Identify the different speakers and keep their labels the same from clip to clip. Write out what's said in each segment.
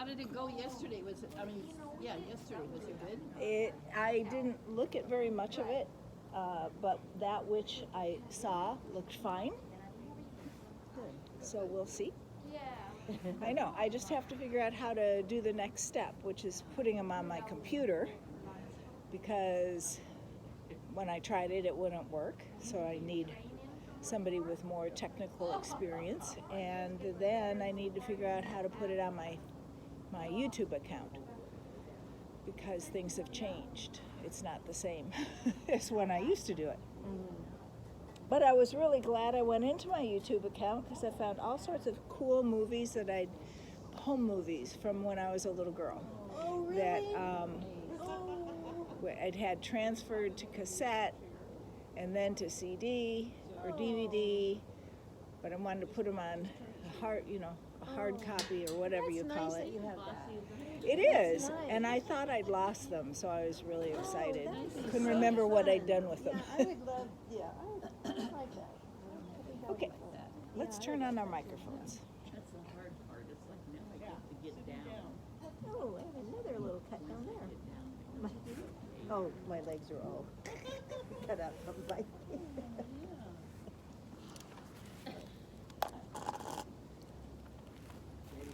Speaker 1: How did it go yesterday? Was it, yesterday, was it good?
Speaker 2: I didn't look at very much of it, but that which I saw looked fine.
Speaker 1: Good.
Speaker 2: So we'll see. I know. I just have to figure out how to do the next step, which is putting them on my computer, because when I tried it, it wouldn't work. So I need somebody with more technical experience, and then I need to figure out how to put it on my YouTube account, because things have changed. It's not the same as when I used to do it. But I was really glad I went into my YouTube account, because I found all sorts of cool movies home movies from when I was a little girl.
Speaker 1: Oh, really?
Speaker 2: That I'd had transferred to cassette and then to CD or DVD, but I wanted to put them on a hard copy or whatever you call
Speaker 1: That's nice
Speaker 2: it.
Speaker 1: that you have that.
Speaker 2: It is,
Speaker 1: nice.
Speaker 2: and I thought I'd lost them, so I was really excited.
Speaker 1: that is
Speaker 2: Couldn't
Speaker 1: so
Speaker 2: remember what
Speaker 1: fun.
Speaker 2: I'd done with them.
Speaker 1: I would love, I would like that. I think that would
Speaker 2: Okay,
Speaker 1: be fun.
Speaker 2: let's turn on our microphones.
Speaker 3: That's the hard part. It's like now I get to get down.
Speaker 1: Oh, I have another little cut down there. Oh, my legs are all cut out from my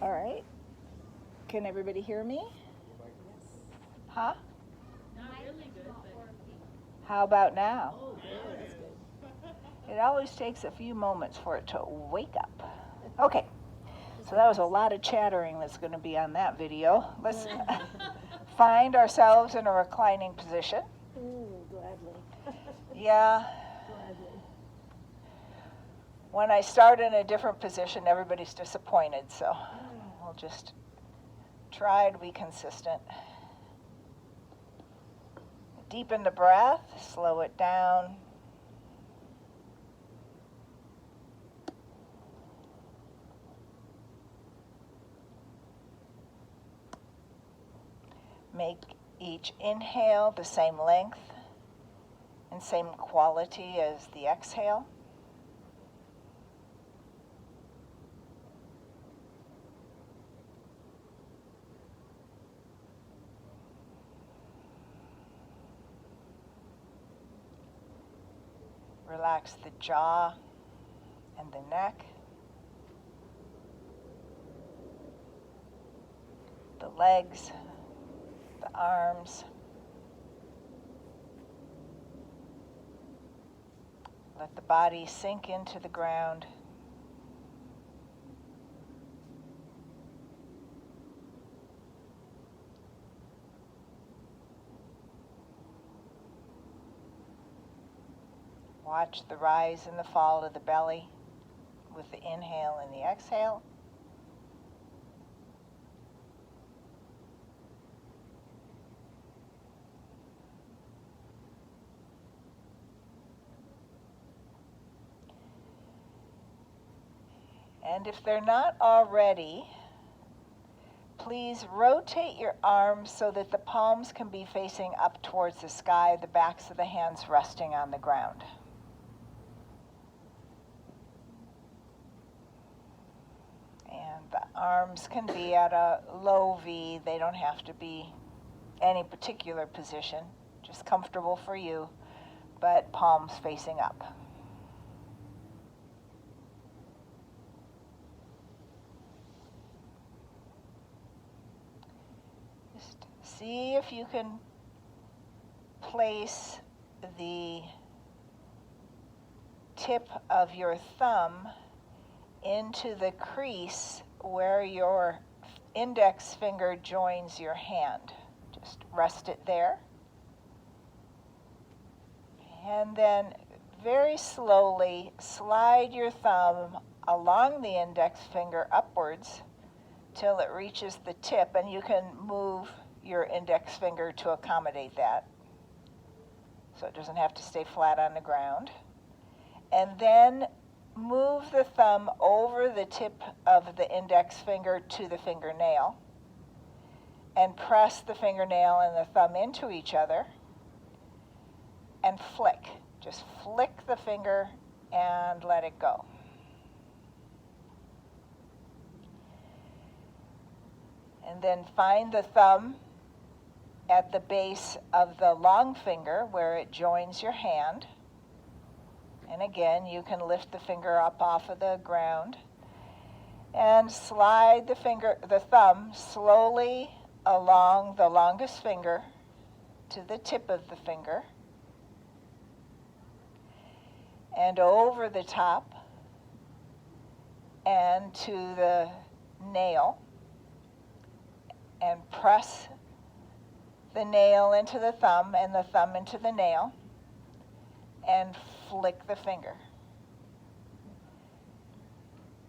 Speaker 2: All right. Can everybody hear me? Huh?
Speaker 3: Not really good, but
Speaker 2: How about now?
Speaker 3: oh, good. That's good.
Speaker 2: It always takes a few moments for it to wake up. Okay. So that was a lot of chattering that's going to be on that video. Let's find ourselves in a reclining position.
Speaker 1: Gladly.
Speaker 2: Yeah.
Speaker 1: Gladly.
Speaker 2: When I start in a different position, everybody's disappointed, so we'll just try to be consistent. Deepen the breath, slow it down. Make each inhale the same length and same quality as the exhale. Relax the jaw and the neck, the legs, the arms. Let the body sink into the ground. Watch the rise and the fall of the belly with the inhale and the exhale. And if they're not already, please rotate your arms so that the palms can be facing up towards the sky, the backs of the hands resting on the ground. And the arms can be at a low V. They don't have to be any particular position, just comfortable for you, but palms facing up. Just see if you can place the tip of your thumb into the crease where your index finger joins your hand. Just rest it there. And then very slowly slide your thumb along the index finger upwards till it reaches the tip, and you can move your index finger to accommodate that, so it doesn't have to stay flat on the ground. And then move the thumb over the tip of the index finger to the fingernail, and press the fingernail and the thumb into each other, and flick. Just flick the finger and let it go. And then find the thumb at the base of the long finger where it joins your hand. And again, you can lift the finger up off of the ground and slide the thumb slowly along the longest finger to the tip of the finger and over the top and to the nail, and press the nail into the thumb and the thumb into the nail and flick the finger.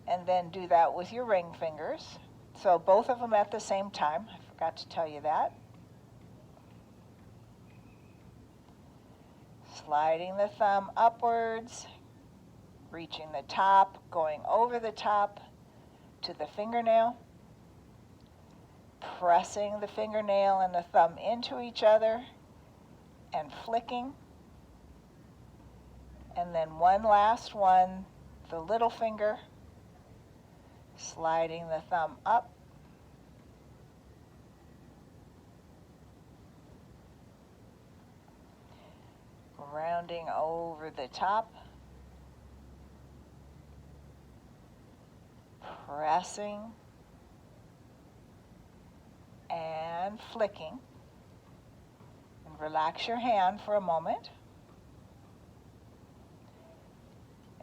Speaker 2: And then do that with your ring fingers. So both of them at the same time. I forgot to tell you that. Sliding the thumb upwards, reaching the top, going over the top to the fingernail, pressing the fingernail and the thumb into each other and flicking. And then one last one, the little finger, sliding the thumb up, rounding over the top, pressing and flicking. And relax your hand for a moment.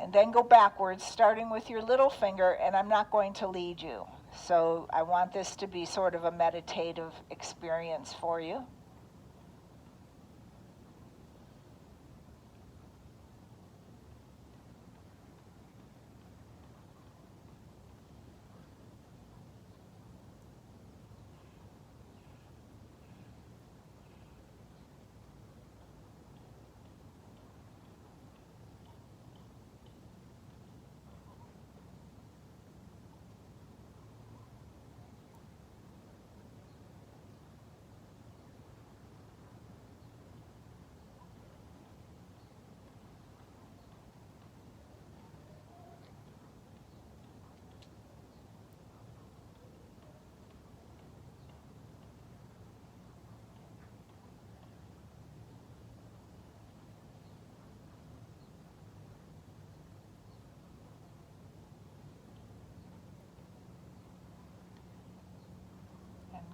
Speaker 2: And then go backwards, starting with your little finger, and I'm not going to lead you. So I want this to be sort of a meditative experience for you.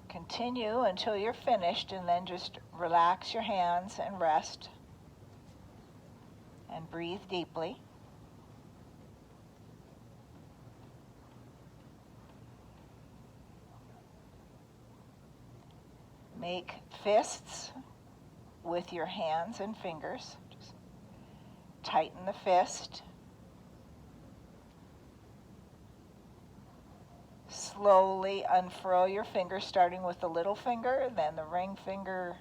Speaker 2: Continue until you're finished, and then just relax your hands and rest and breathe deeply. Make fists with your hands and fingers. Just tighten the fist. Slowly unfurl your fingers, starting with the little finger, then the ring finger,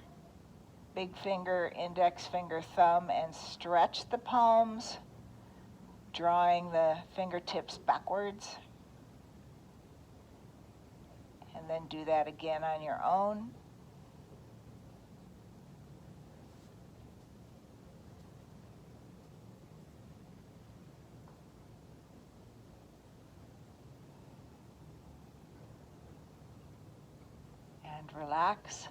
Speaker 2: big finger, index finger, thumb, and stretch the palms, drawing the fingertips backwards. And then do that again on your own. And relax.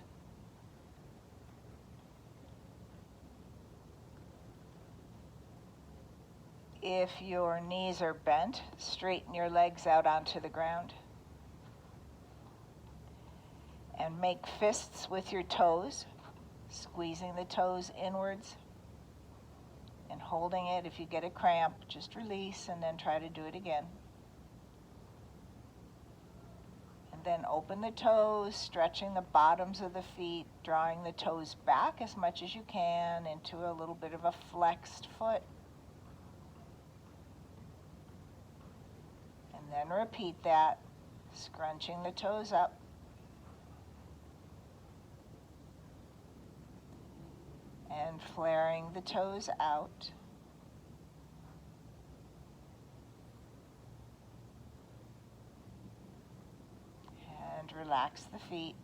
Speaker 2: If your knees are bent, straighten your legs out onto the ground. And make fists with your toes, squeezing the toes inwards and holding it. If you get a cramp, just release and then try to do it again. And then open the toes, stretching the bottoms of the feet, drawing the toes back as much as you can into a little bit of a flexed foot. And then repeat that, scrunching the toes up. And flaring the toes out. And relax the feet.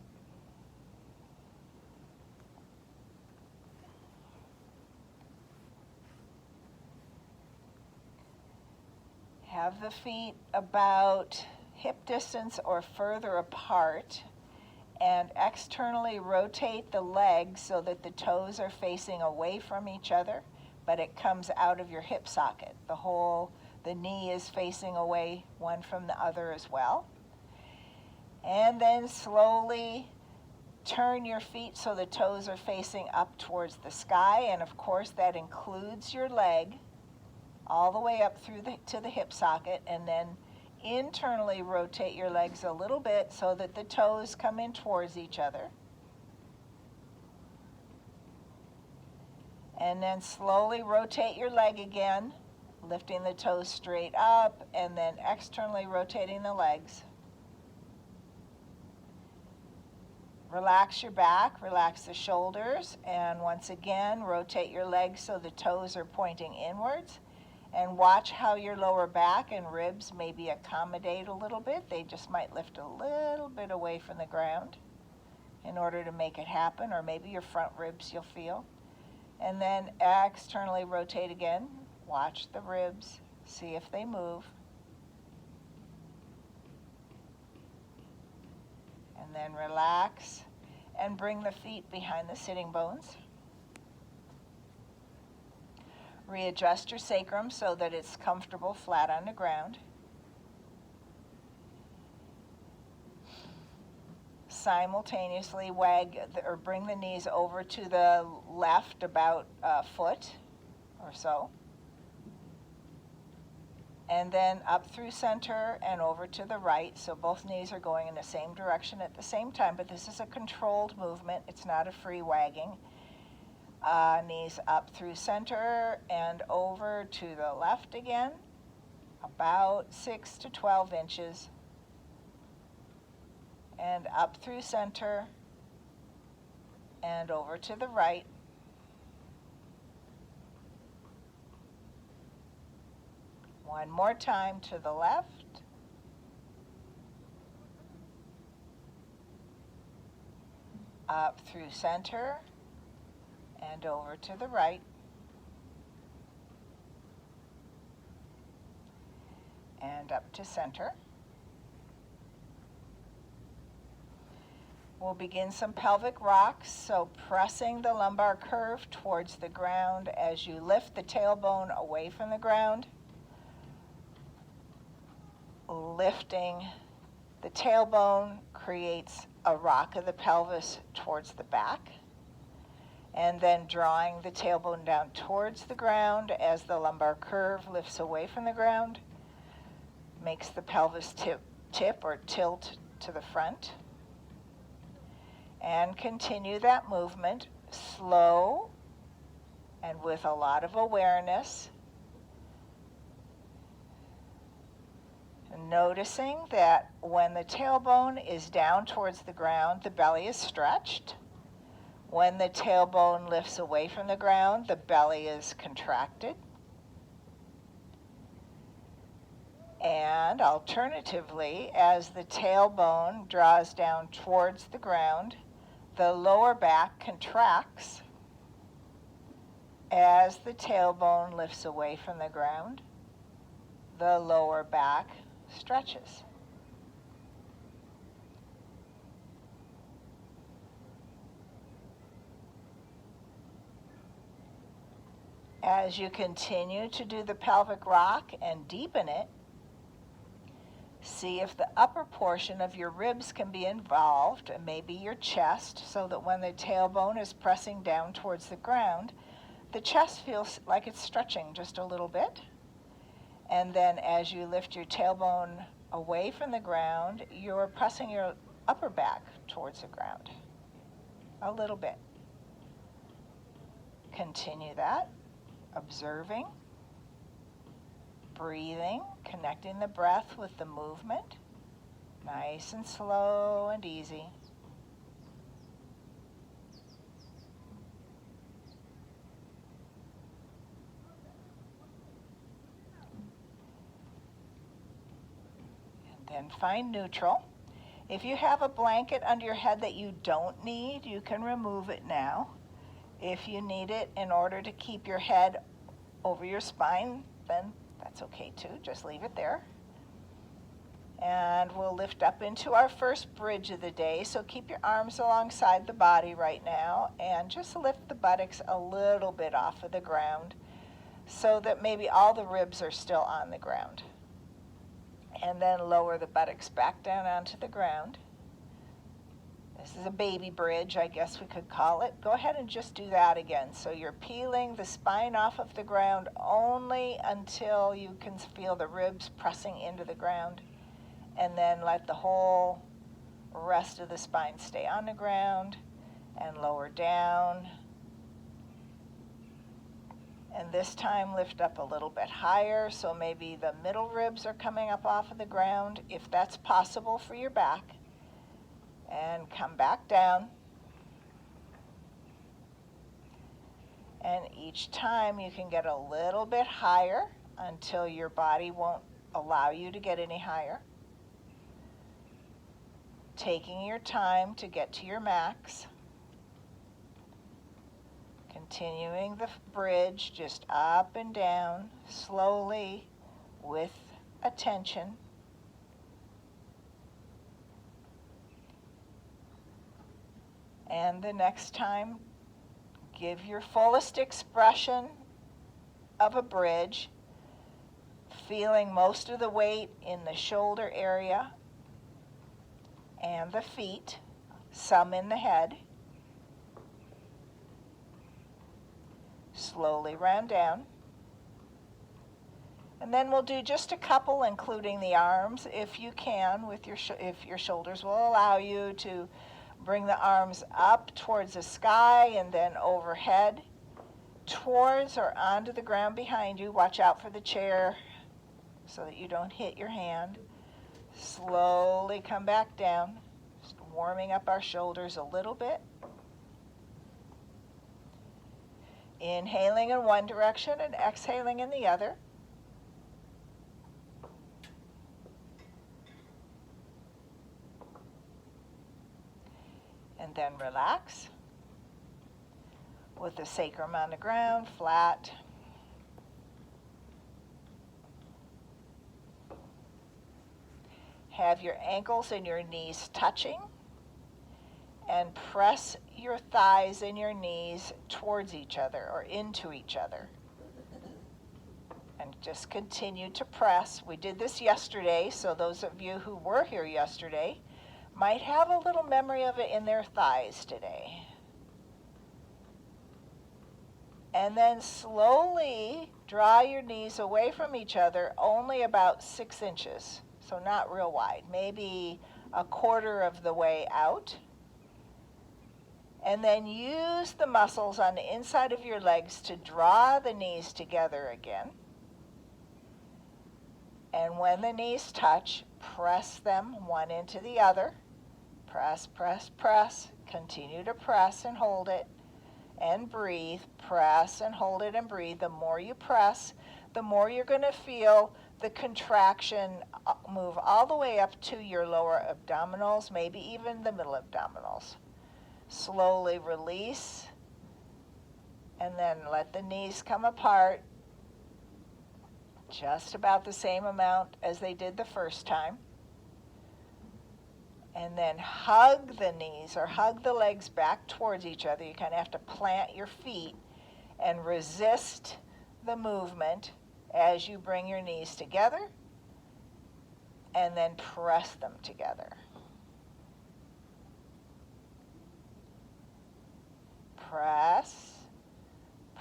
Speaker 2: Have the feet about hip distance or further apart, and externally rotate the legs so that the toes are facing away from each other, but it comes out of your hip socket. The knee is facing away one from the other as well. And then slowly turn your feet so the toes are facing up towards the sky, and of course that includes your leg all the way up through to the hip socket, and then internally rotate your legs a little bit so that the toes come in towards each other. And then slowly rotate your leg again, lifting the toes straight up and then externally rotating the legs. Relax your back, relax the shoulders, and once again rotate your legs so the toes are pointing inwards. And watch how your lower back and ribs maybe accommodate a little bit. They just might lift a little bit away from the ground in order to make it happen, or maybe your front ribs you'll feel. And then externally rotate again. Watch the ribs, see if they move. And then relax and bring the feet behind the sitting bones. Readjust your sacrum so that it's comfortable flat on the ground. Simultaneously bring the knees over to the left about a foot or so. And then up through center and over to the right. So both knees are going in the same direction at the same time, but this is a controlled movement. It's not a free wagging. Knees up through center and over to the left again, about 6 to 12 inches. And up through center and over to the right. One more time to the left. Up through center and over to the right. And up to center. We'll begin some pelvic rocks, so pressing the lumbar curve towards the ground as you lift the tailbone away from the ground. Lifting the tailbone creates a rock of the pelvis towards the back. And then drawing the tailbone down towards the ground as the lumbar curve lifts away from the ground, makes the pelvis tip or tilt to the front. And continue that movement slow and with a lot of awareness. Noticing that when the tailbone is down towards the ground, the belly is stretched. When the tailbone lifts away from the ground, the belly is contracted. And alternatively, as the tailbone draws down towards the ground, the lower back contracts as the tailbone lifts away from the ground. The lower back stretches. As you continue to do the pelvic rock and deepen it, see if the upper portion of your ribs can be involved, and maybe your chest, so that when the tailbone is pressing down towards the ground, the chest feels like it's stretching just a little bit. And then as you lift your tailbone away from the ground, you're pressing your upper back towards the ground a little bit. Continue that, observing, breathing, connecting the breath with the movement, nice and slow and easy. And find neutral. If you have a blanket under your head that you don't need, you can remove it now. If you need it in order to keep your head over your spine, then that's okay too. Just leave it there. And we'll lift up into our first bridge of the day. So keep your arms alongside the body right now and just lift the buttocks a little bit off of the ground so that maybe all the ribs are still on the ground. And then lower the buttocks back down onto the ground. This is a baby bridge, I guess we could call it. Go ahead and just do that again. So you're peeling the spine off of the ground only until you can feel the ribs pressing into the ground. And then let the whole rest of the spine stay on the ground and lower down. And this time lift up a little bit higher, so maybe the middle ribs are coming up off of the ground, if that's possible for your back. And come back down. And each time you can get a little bit higher until your body won't allow you to get any higher. Taking your time to get to your max. Continuing the bridge just up and down, slowly, with attention. And the next time, give your fullest expression of a bridge, feeling most of the weight in the shoulder area and the feet, some in the head. Slowly round down. And then we'll do just a couple, including the arms, if you can, with if your shoulders will allow you to bring the arms up towards the sky and then overhead, towards or onto the ground behind you. Watch out for the chair so that you don't hit your hand. Slowly come back down, just warming up our shoulders a little bit. Inhaling in one direction and exhaling in the other. And then relax with the sacrum on the ground, flat. Have your ankles and your knees touching, and press your thighs and your knees towards each other or into each other. And just continue to press. We did this yesterday, so those of you who were here yesterday might have a little memory of it in their thighs today. And then slowly draw your knees away from each other, only about 6 inches, so not real wide, maybe a quarter of the way out. And then use the muscles on the inside of your legs to draw the knees together again. And when the knees touch, press them one into the other. Press, press, press. Continue to press and hold it and breathe. Press and hold it and breathe. The more you press, the more you're going to feel the contraction move all the way up to your lower abdominals, maybe even the middle abdominals. Slowly release, and then let the knees come apart just about the same amount as they did the first time. And then hug the knees or hug the legs back towards each other. You kind of have to plant your feet and resist the movement as you bring your knees together and then press them together. Press,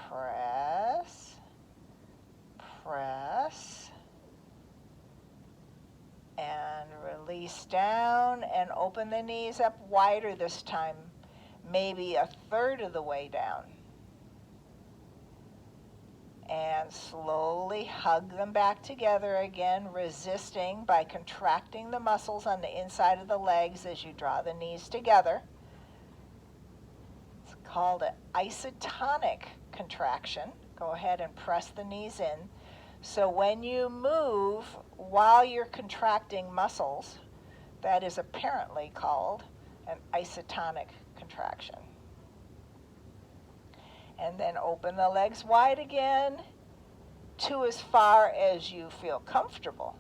Speaker 2: press, press, and release down and open the knees up wider this time, maybe a third of the way down. And slowly hug them back together again, resisting by contracting the muscles on the inside of the legs as you draw the knees together. It's called an isotonic contraction. Go ahead and press the knees in. So when you move while you're contracting muscles, that is apparently called an isotonic contraction. And then open the legs wide again to as far as you feel comfortable.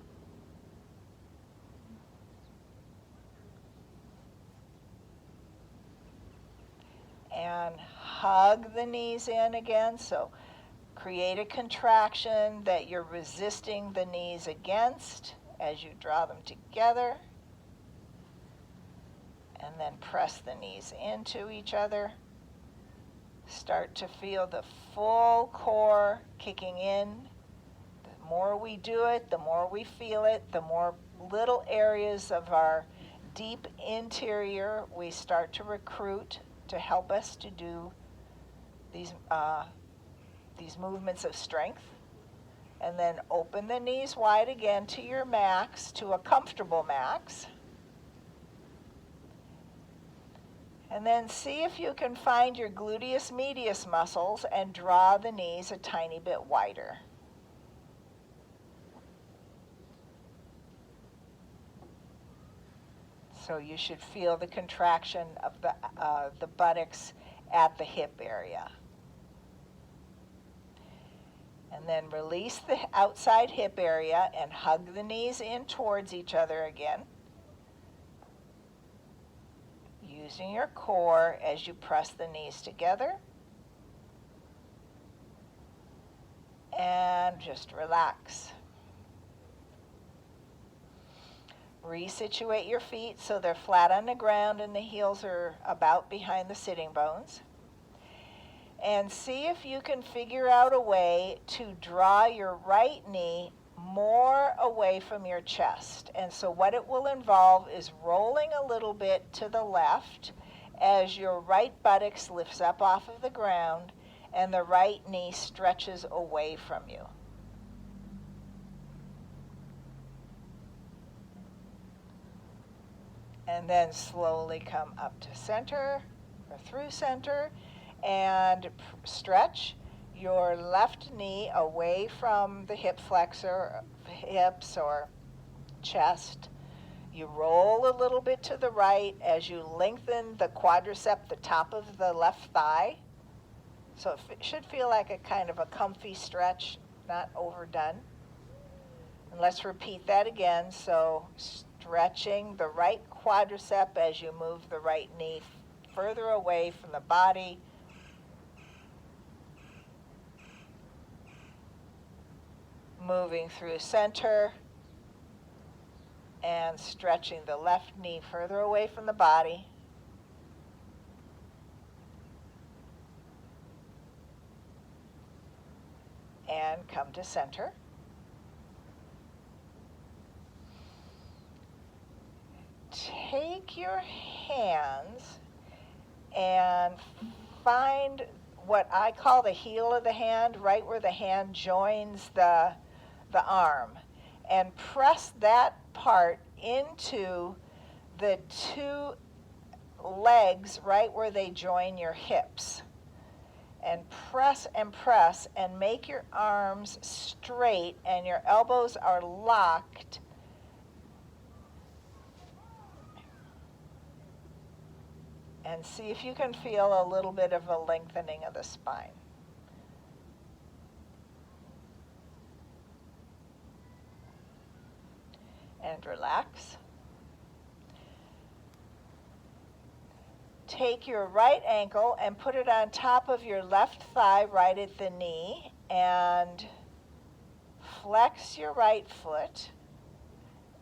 Speaker 2: And hug the knees in again. So create a contraction that you're resisting the knees against as you draw them together. And then press the knees into each other. Start to feel the full core kicking in. The more we do it, the more we feel it, the more little areas of our deep interior we start to recruit to help us to do these movements of strength. And then open the knees wide again to your max, to a comfortable max. And then see if you can find your gluteus medius muscles and draw the knees a tiny bit wider. So you should feel the contraction of the buttocks at the hip area. And then release the outside hip area and hug the knees in towards each other again. Using your core as you press the knees together. And just relax. Resituate your feet so they're flat on the ground and the heels are about behind the sitting bones. And see if you can figure out a way to draw your right knee more away from your chest. And so what it will involve is rolling a little bit to the left as your right buttocks lifts up off of the ground and the right knee stretches away from you. And then slowly come up to center or through center and stretch your left knee away from the hip flexor, hips or chest. You roll a little bit to the right as you lengthen the quadricep, the top of the left thigh. So it should feel like a kind of a comfy stretch, not overdone. And let's repeat that again. So stretching the right quadricep as you move the right knee further away from the body. Moving through center and stretching the left knee further away from the body. And come to center. Take your hands and find what I call the heel of the hand, right where the hand joins the arm, and press that part into the two legs right where they join your hips. And press and make your arms straight and your elbows are locked. And see if you can feel a little bit of a lengthening of the spine. And relax. Take your right ankle and put it on top of your left thigh right at the knee and flex your right foot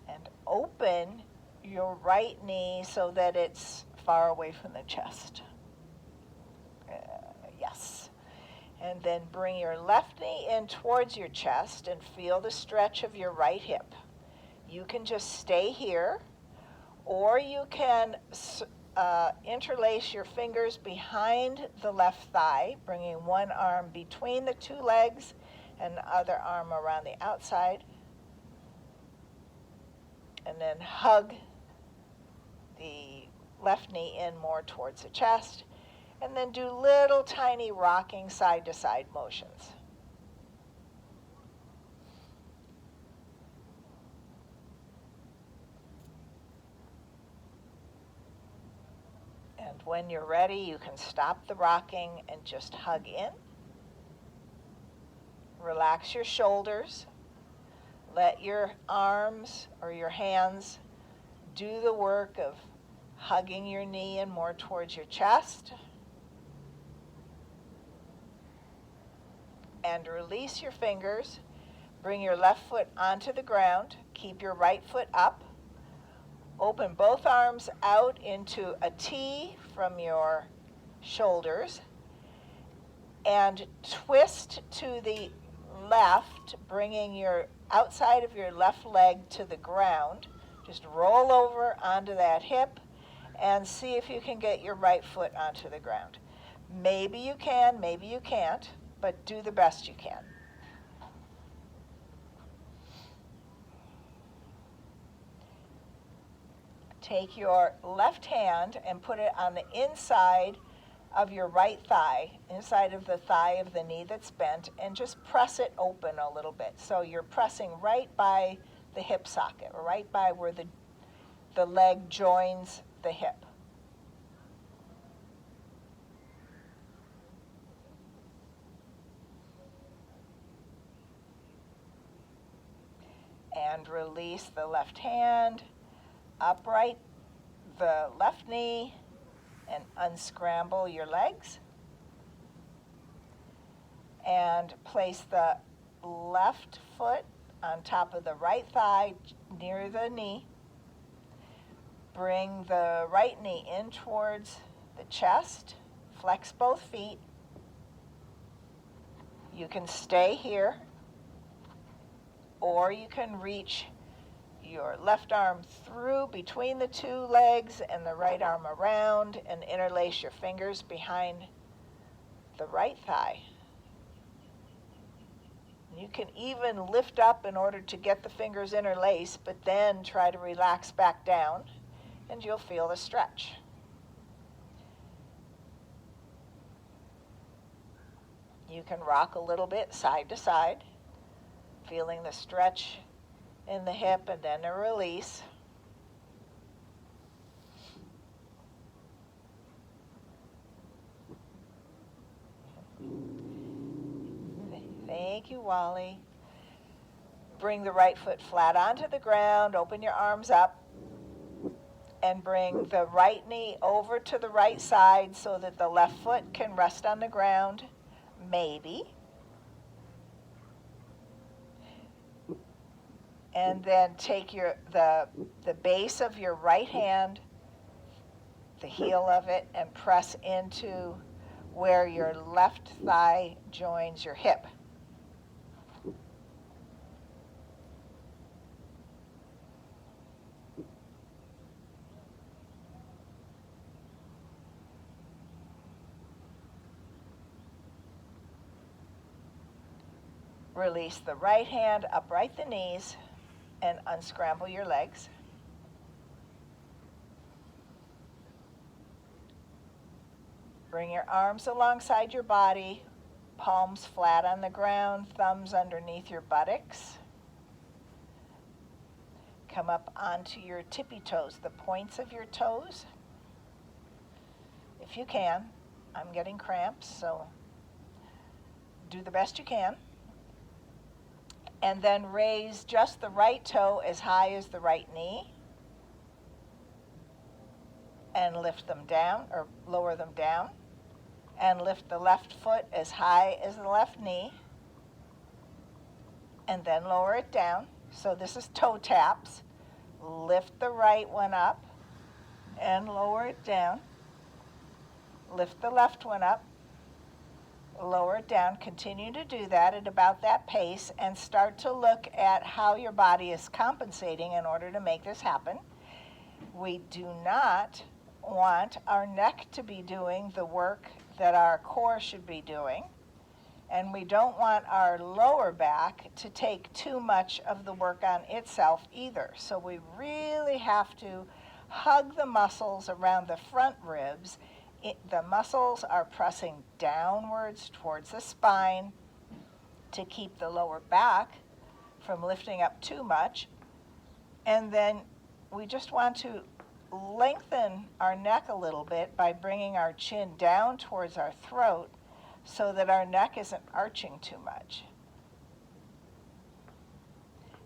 Speaker 2: and open your right knee so that it's far away from the chest. Yes. And then bring your left knee in towards your chest and feel the stretch of your right hip. You can just stay here, or you can interlace your fingers behind the left thigh, bringing one arm between the two legs and the other arm around the outside. And then hug the left knee in more towards the chest. And then do little tiny rocking side to side motions. And when you're ready, you can stop the rocking and just hug in. Relax your shoulders. Let your arms or your hands do the work of hugging your knee in more towards your chest. and release your fingers. Bring your left foot onto the ground. Keep your right foot up. Open both arms out into a T from your shoulders and twist to the left, bringing your outside of your left leg to the ground. Just roll over onto that hip and see if you can get your right foot onto the ground. Maybe you can, maybe you can't, but do the best you can. Take your left hand and put it on the inside of your right thigh, inside of the thigh of the knee that's bent, and just press it open a little bit. So you're pressing right by the hip socket, or right by where the leg joins the hip. And release the left hand, upright the left knee, and unscramble your legs. And place the left foot on top of the right thigh near the knee. Bring the right knee in towards the chest. Flex both feet. You can stay here, or you can reach your left arm through between the two legs and the right arm around and interlace your fingers behind the right thigh. You can even lift up in order to get the fingers interlaced, but then try to relax back down, and you'll feel the stretch. You can rock a little bit side to side, feeling the stretch in the hip and then a release. Thank you, Wally. Bring the right foot flat onto the ground, open your arms up, and bring the right knee over to the right side so that the left foot can rest on the ground, maybe. And then take the base of your right hand, the heel of it, and press into where your left thigh joins your hip. Release the right hand, upright the knees, and unscramble your legs. Bring your arms alongside your body, palms flat on the ground, thumbs underneath your buttocks. Come up onto your tippy toes, the points of your toes. If you can. I'm getting cramps, so do the best you can. And then raise just the right toe as high as the right knee. And lift them down, or lower them down. And lift the left foot as high as the left knee. And then lower it down. So this is toe taps. Lift the right one up and lower it down. Lift the left one up. Lower it down. Continue to do that at about that pace and start to look at how your body is compensating in order to make this happen. We do not want our neck to be doing the work that our core should be doing, and we don't want our lower back to take too much of the work on itself either. So we really have to hug the muscles around the front ribs. The muscles are pressing downwards towards the spine to keep the lower back from lifting up too much. And then we just want to lengthen our neck a little bit by bringing our chin down towards our throat so that our neck isn't arching too much.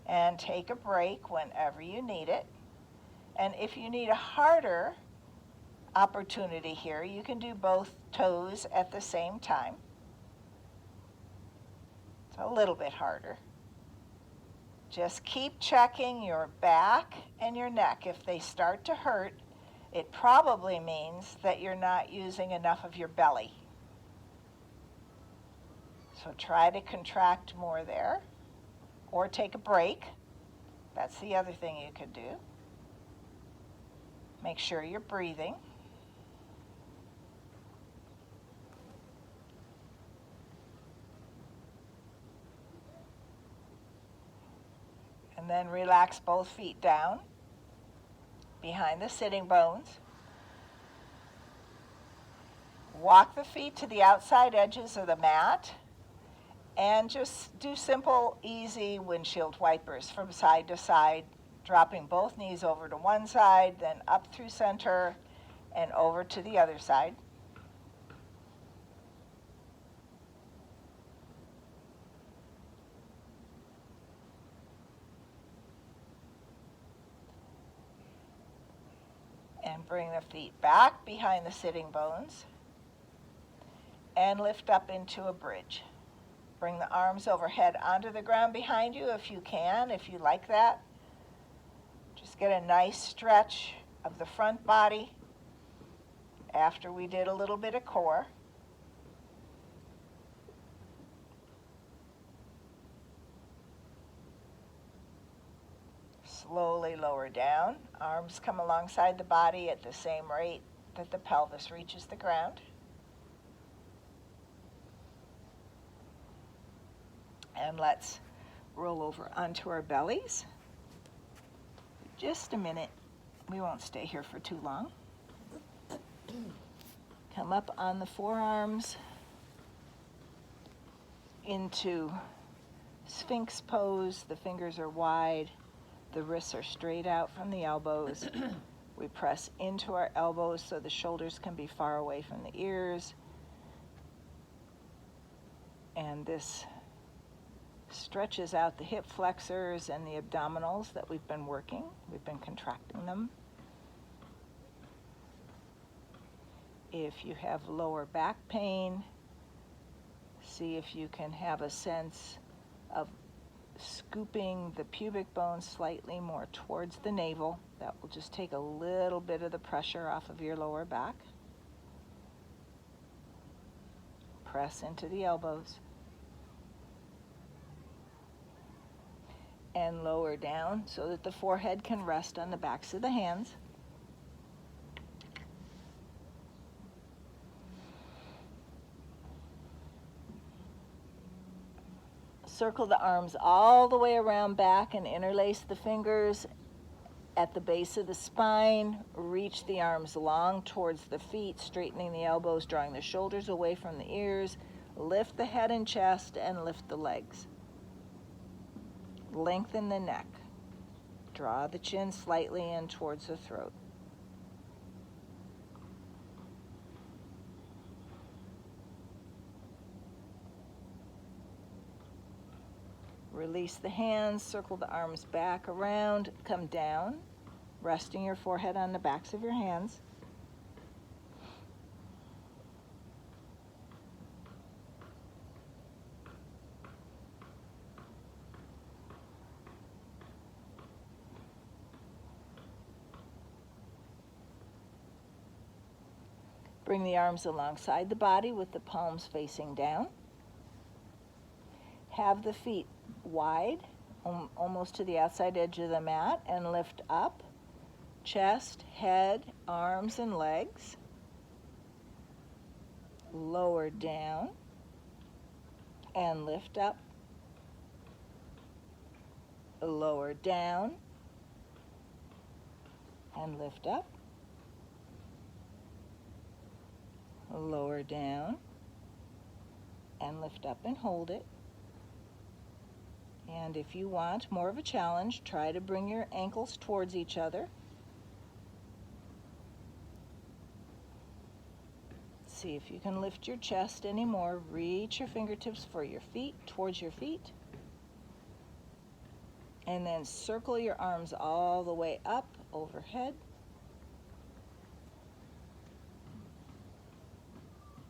Speaker 2: And take a break whenever you need it. And if you need a harder opportunity here, you can do both toes at the same time. a little bit harder. Just keep checking your back and your neck. If they start to hurt, it probably means that you're not using enough of your belly. So try to contract more there, or take a break. That's the other thing you could do. Make sure you're breathing. And then relax both feet down behind the sitting bones. Walk the feet to the outside edges of the mat and just do simple, easy windshield wipers from side to side, dropping both knees over to one side, then up through center and over to the other side. And bring the feet back behind the sitting bones and lift up into a bridge. Bring the arms overhead onto the ground behind you if you can, if you like that. Just get a nice stretch of the front body after we did a little bit of core. Slowly lower down. Arms come alongside the body at the same rate that the pelvis reaches the ground. And let's roll over onto our bellies. Just a minute. We won't stay here for too long. Come up on the forearms into Sphinx pose. The fingers are wide. The wrists are straight out from the elbows. We press into our elbows so the shoulders can be far away from the ears. And this stretches out the hip flexors and the abdominals that we've been working. We've been contracting them. If you have lower back pain, see if you can have a sense of scooping the pubic bone slightly more towards the navel. That will just take a little bit of the pressure off of your lower back. Press into the elbows. And lower down so that the forehead can rest on the backs of the hands. Circle the arms all the way around back and interlace the fingers at the base of the spine. Reach the arms long towards the feet, straightening the elbows, drawing the shoulders away from the ears. Lift the head and chest and lift the legs. Lengthen the neck. Draw the chin slightly in towards the throat. Release the hands, circle the arms back around, come down, resting your forehead on the backs of your hands. Bring the arms alongside the body with the palms facing down. Have the feet wide, almost to the outside edge of the mat, and lift up. Chest, head, arms, and legs. Lower down and lift up. Lower down and lift up. Lower down and lift up and hold it. And if you want more of a challenge, try to bring your ankles towards each other. See if you can lift your chest anymore. Reach your fingertips for your feet, towards your feet. And then circle your arms all the way up overhead.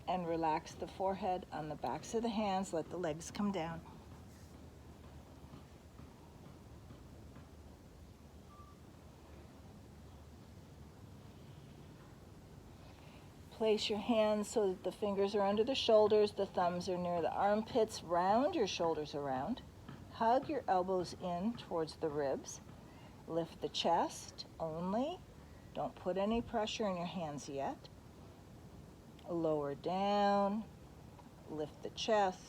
Speaker 2: And relax the forehead on the backs of the hands. Let the legs come down. Place your hands so that the fingers are under the shoulders, the thumbs are near the armpits, round your shoulders around. Hug your elbows in towards the ribs. Lift the chest only. Don't put any pressure in your hands yet. Lower down. Lift the chest.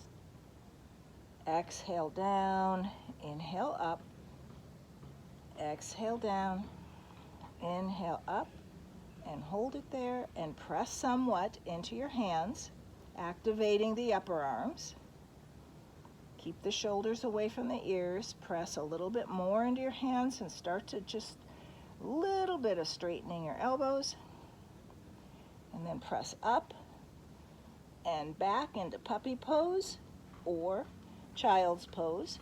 Speaker 2: Exhale down. Inhale up. Exhale down. Inhale up. And hold it there and press somewhat into your hands, activating the upper arms. Keep the shoulders away from the ears. Press a little bit more into your hands and start to just a little bit of straightening your elbows. And then press up and back into puppy pose or child's pose.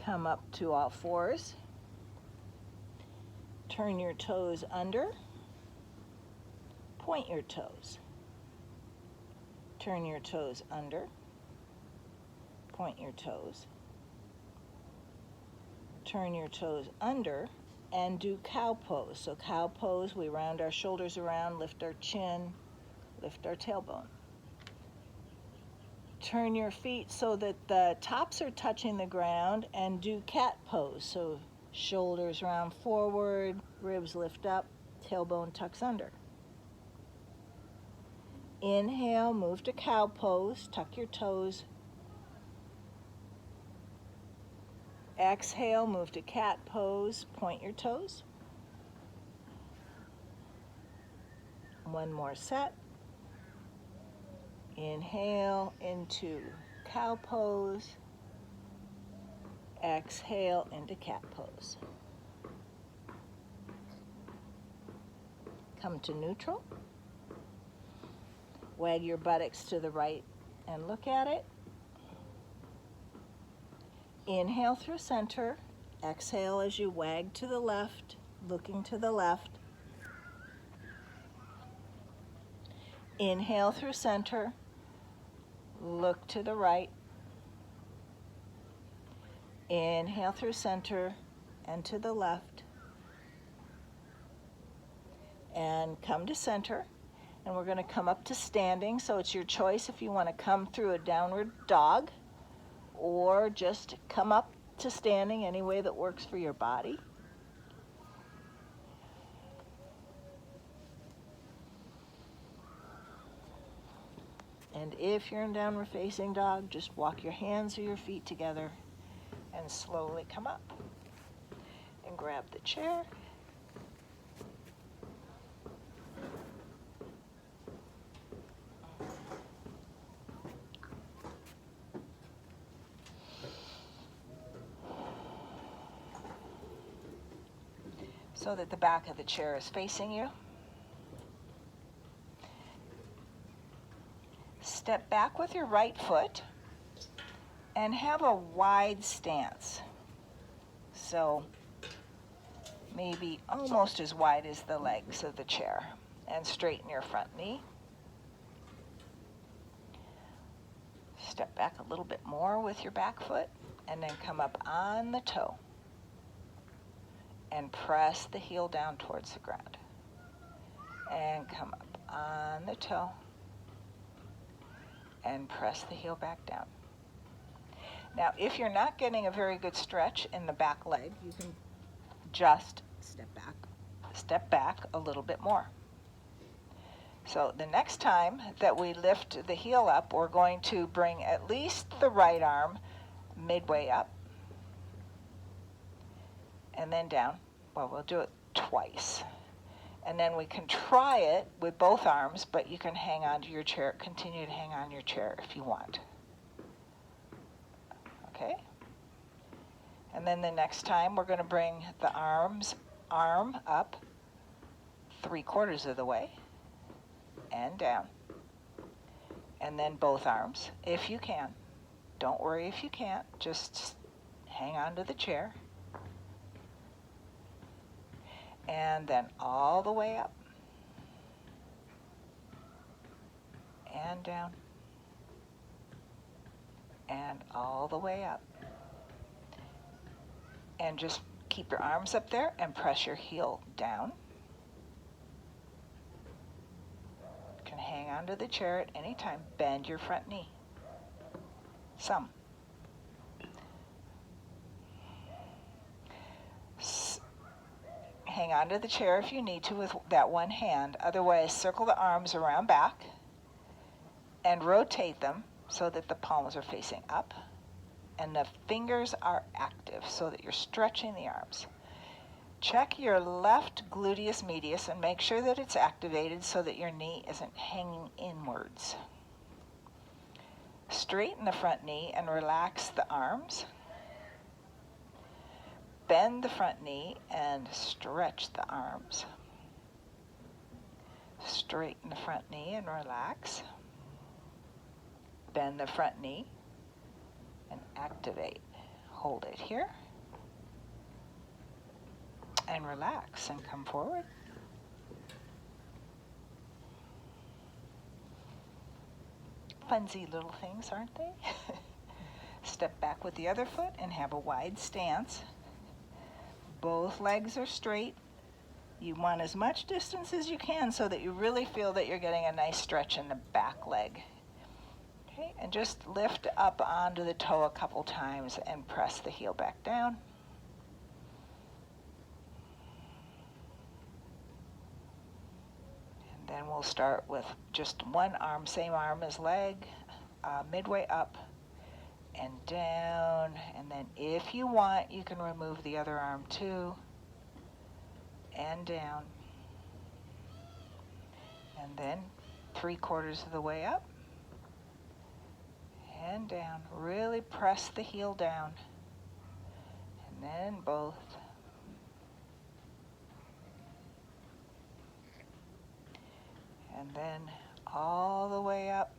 Speaker 2: Come up to all fours. Turn your toes under. Point your toes. Turn your toes under. Point your toes. Turn your toes under and do cow pose. So cow pose, we round our shoulders around, lift our chin, lift our tailbone. Turn your feet so that the tops are touching the ground and do cat pose. So shoulders round forward, ribs lift up, tailbone tucks under. Inhale, move to cow pose, tuck your toes. Exhale, move to cat pose, point your toes. One more set. Inhale into cow pose. Exhale into cat pose. Come to neutral. Wag your buttocks to the right and look at it. Inhale through center. Exhale as you wag to the left, looking to the left. Inhale through center. Look to the right. Inhale through center and to the left. And come to center. And we're going to come up to standing. So it's your choice if you want to come through a downward dog or just come up to standing any way that works for your body. And if you're in downward facing dog, just walk your hands or your feet together and slowly come up. And grab the chair. So that the back of the chair is facing you. Step back with your right foot and have a wide stance. So maybe almost as wide as the legs of the chair. And straighten your front knee. Step back a little bit more with your back foot and then come up on the toe. And press the heel down towards the ground. And come up on the toe. And press the heel back down. Now, if you're not getting a very good stretch in the back leg, you can just step back a little bit more. So the next time that we lift the heel up, we're going to bring at least the right arm midway up. And then down. Well, we'll do it twice. And then we can try it with both arms, but you can hang on to your chair, continue to hang on your chair if you want. Okay? And then the next time we're going to bring the arm up 3/4 of the way and down. And then both arms, if you can. Don't worry if you can't, just hang on to the chair. And then all the way up. And on down, and all the way up. And just keep your arms up there and press your heel down. You can hang onto the chair at any time. Bend your front knee. Some. Hang onto the chair if you need to with that one hand. Otherwise, circle the arms around back and rotate them so that the palms are facing up and the fingers are active so that you're stretching the arms. Check your left gluteus medius and make sure that it's activated so that your knee isn't hanging inwards. Straighten the front knee and relax the arms. Bend the front knee and stretch the arms. Straighten the front knee and relax. Bend the front knee and activate. Hold it here. And relax and come forward. Funsy little things, aren't they? Step back with the other foot and have a wide stance. Both legs are straight. You want as much distance as you can so that you really feel that you're getting a nice stretch in the back leg. Okay, and just lift up onto the toe a couple times and press the heel back down. And then we'll start with just one arm, same arm as leg, midway up and down, and then if you want, you can remove the other arm too, and down, and then 3/4 of the way up, and down. Really press the heel down, and then both. And then all the way up.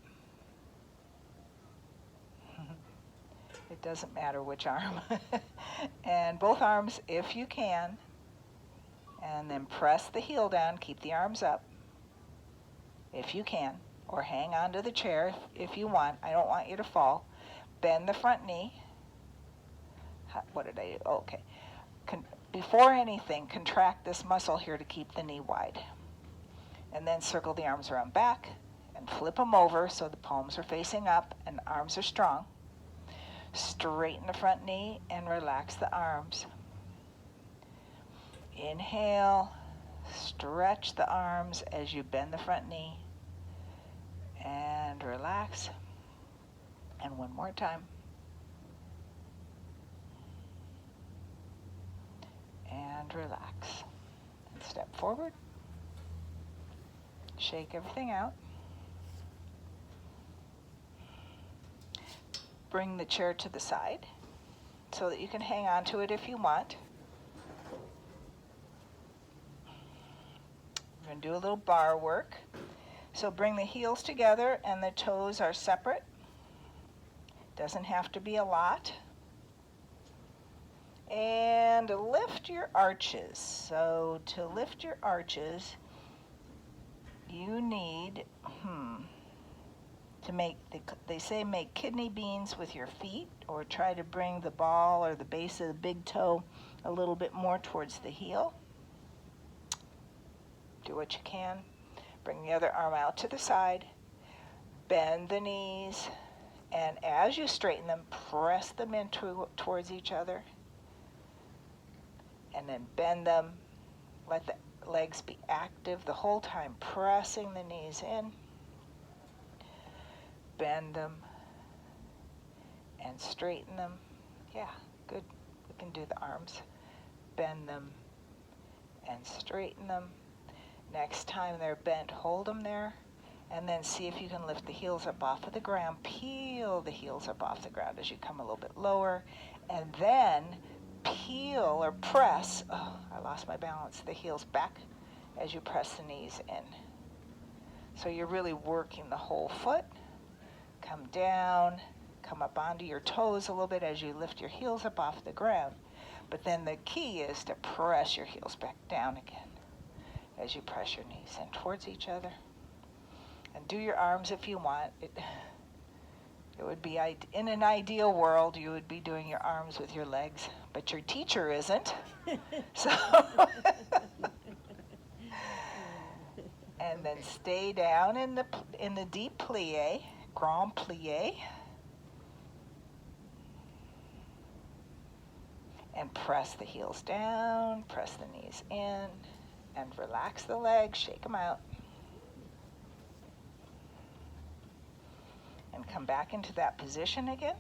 Speaker 2: It doesn't matter which arm. And both arms if you can. And then press the heel down, keep the arms up if you can, or hang onto the chair if you want. I don't want you to fall. Bend the front knee. What did I do? Oh, okay. Before anything, contract this muscle here to keep the knee wide. And then circle the arms around back and flip them over so the palms are facing up and the arms are strong. Straighten the front knee and relax the arms. Inhale, stretch the arms as you bend the front knee and relax. And one more time. And relax. And step forward. Shake everything out. Bring the chair to the side so that you can hang on to it if you want. We're going to do a little bar work. So bring the heels together and the toes are separate. Doesn't have to be a lot. And lift your arches. So to lift your arches, you need to make, they say make kidney beans with your feet, or try to bring the ball or the base of the big toe a little bit more towards the heel. Do what you can. Bring the other arm out to the side. Bend the knees, and as you straighten them, press them in towards each other. And then bend them. Let the legs be active the whole time, pressing the knees in. Bend them and straighten them. Yeah, good. We can do the arms. Bend them and straighten them. Next time they're bent, hold them there, and then see if you can lift the heels up off of the ground. Peel the heels up off the ground as you come a little bit lower, and then peel or press, I lost my balance, the heels back as you press the knees in. So you're really working the whole foot. Come down, come up onto your toes a little bit as you lift your heels up off the ground. But then the key is to press your heels back down again as you press your knees in towards each other. And do your arms if you want. It would be, in an ideal world, you would be doing your arms with your legs, but your teacher isn't. So, and then stay down in the deep plie, grand plie, and press the heels down, press the knees in, and relax the legs, shake them out. And come back into that position again.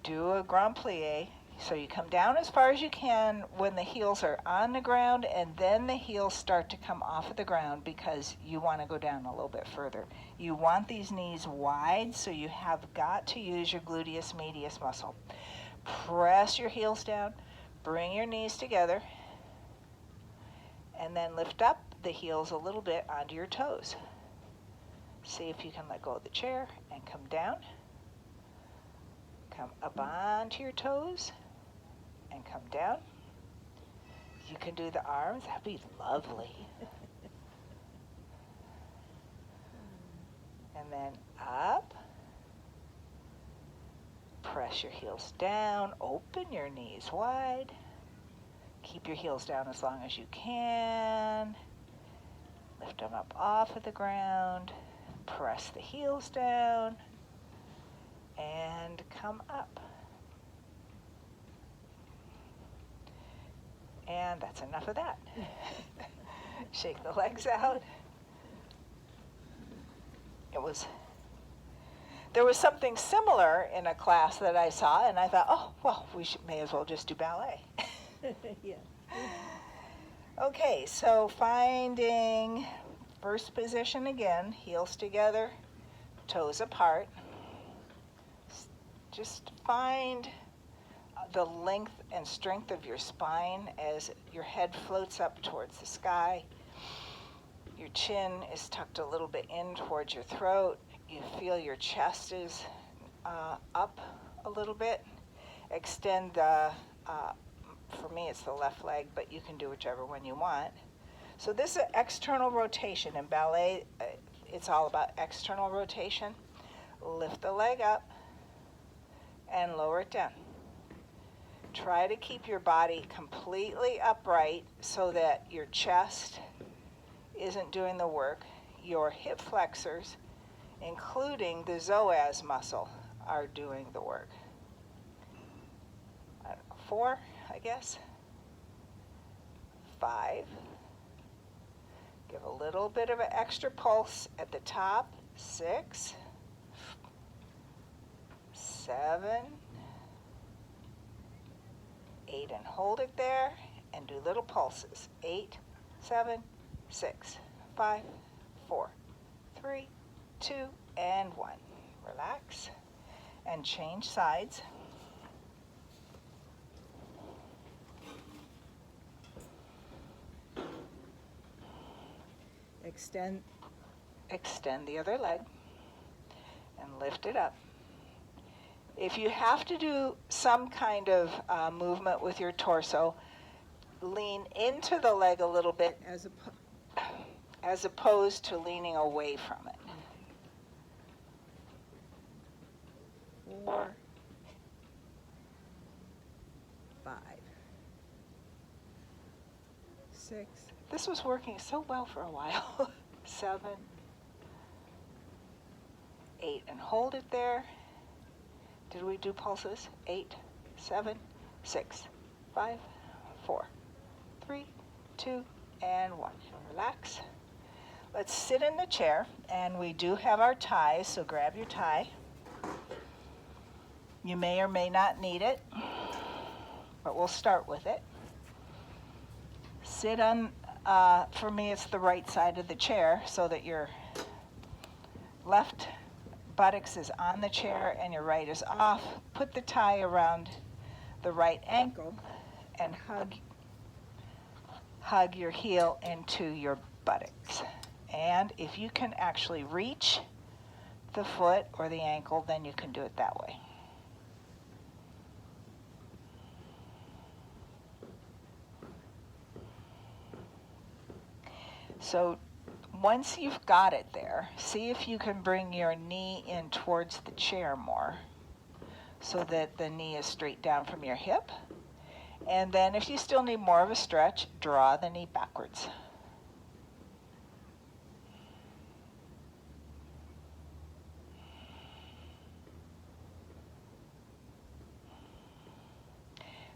Speaker 2: Do a grand plie. So you come down as far as you can when the heels are on the ground, and then the heels start to come off of the ground because you want to go down a little bit further. You want these knees wide, so you have got to use your gluteus medius muscle. Press your heels down, bring your knees together, and then lift up the heels a little bit onto your toes. See if you can let go of the chair and come down. Come up onto your toes and come down. You can do the arms. That'd be lovely. And then up. Press your heels down. Open your knees wide. Keep your heels down as long as you can. Lift them up off of the ground. Press the heels down. And come up. And that's enough of that. Shake the legs out. There was something similar in a class that I saw, and I thought, oh, well, may as well just do ballet.
Speaker 1: Yeah.
Speaker 2: Okay, so finding first position again, heels together, toes apart. Just find the length and strength of your spine as your head floats up towards the sky. Your chin is tucked a little bit in towards your throat. You feel your chest is up a little bit. Extend for me it's the left leg, but you can do whichever one you want. So this is external rotation. In ballet, it's all about external rotation. Lift the leg up and lower it down. Try to keep your body completely upright so that your chest isn't doing the work. Your hip flexors, including the psoas muscle, are doing the work. 4, I guess. 5. Give a little bit of an extra pulse at the top. 6. 7. 8, and hold it there, and do little pulses. 8, 7, 6, 5, 4, 3, 2, and 1. Relax and change sides. Extend the other leg and lift it up. If you have to do some kind of movement with your torso, lean into the leg a little bit as opposed to leaning away from it. 4, 5, 6. This was working so well for a while. 7, 8, and hold it there. Did we do pulses? 8, 7, 6, 5, 4, 3, 2, and 1. Relax. Let's sit in the chair, and we do have our ties, so grab your tie. You may or may not need it, but we'll start with it. Sit on, for me it's the right side of the chair so that your left buttocks is on the chair and your right is off. Put the tie around the right ankle and hug your heel into your buttocks. And if you can actually reach the foot or the ankle, then you can do it that way. So once you've got it there, see if you can bring your knee in towards the chair more so that the knee is straight down from your hip. And then if you still need more of a stretch, draw the knee backwards.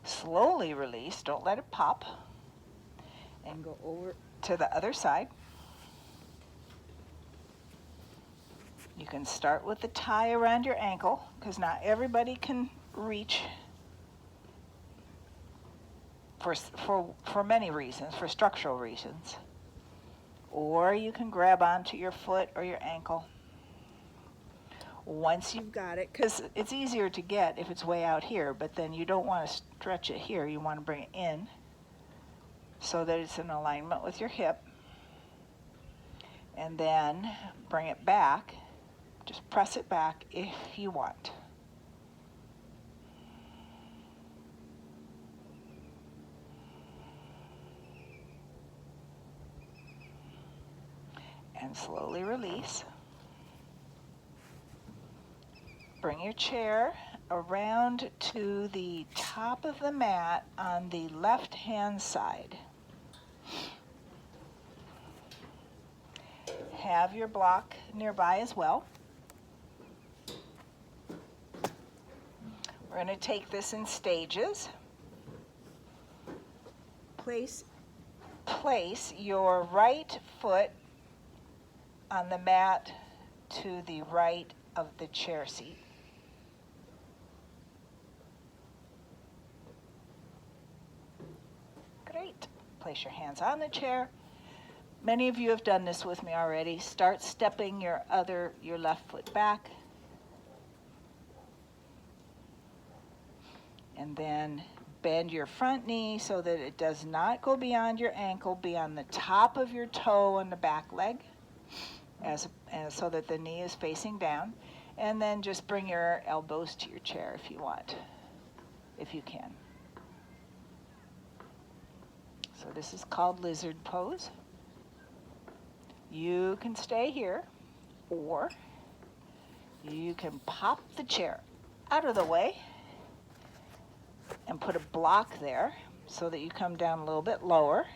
Speaker 2: Slowly release, don't let it pop, and go over to the other side. You can start with the tie around your ankle because not everybody can reach for many reasons, for structural reasons. Or you can grab onto your foot or your ankle. Once you've got it, because it's easier to get if it's way out here, but then you don't want to stretch it here. You want to bring it in so that it's in alignment with your hip. And then bring it back. Just press it back if you want. And slowly release. Bring your chair around to the top of the mat on the left-hand side. Have your block nearby as well. We're going to take this in stages. Place your right foot on the mat to the right of the chair seat. Great. Place your hands on the chair. Many of you have done this with me already. Start stepping your left foot back. And then bend your front knee so that it does not go beyond your ankle, be on the top of your toe on the back leg, so that the knee is facing down. And then just bring your elbows to your chair if you want, if you can. So this is called lizard pose. You can stay here, or you can pop the chair out of the way and put a block there so that you come down a little bit lower.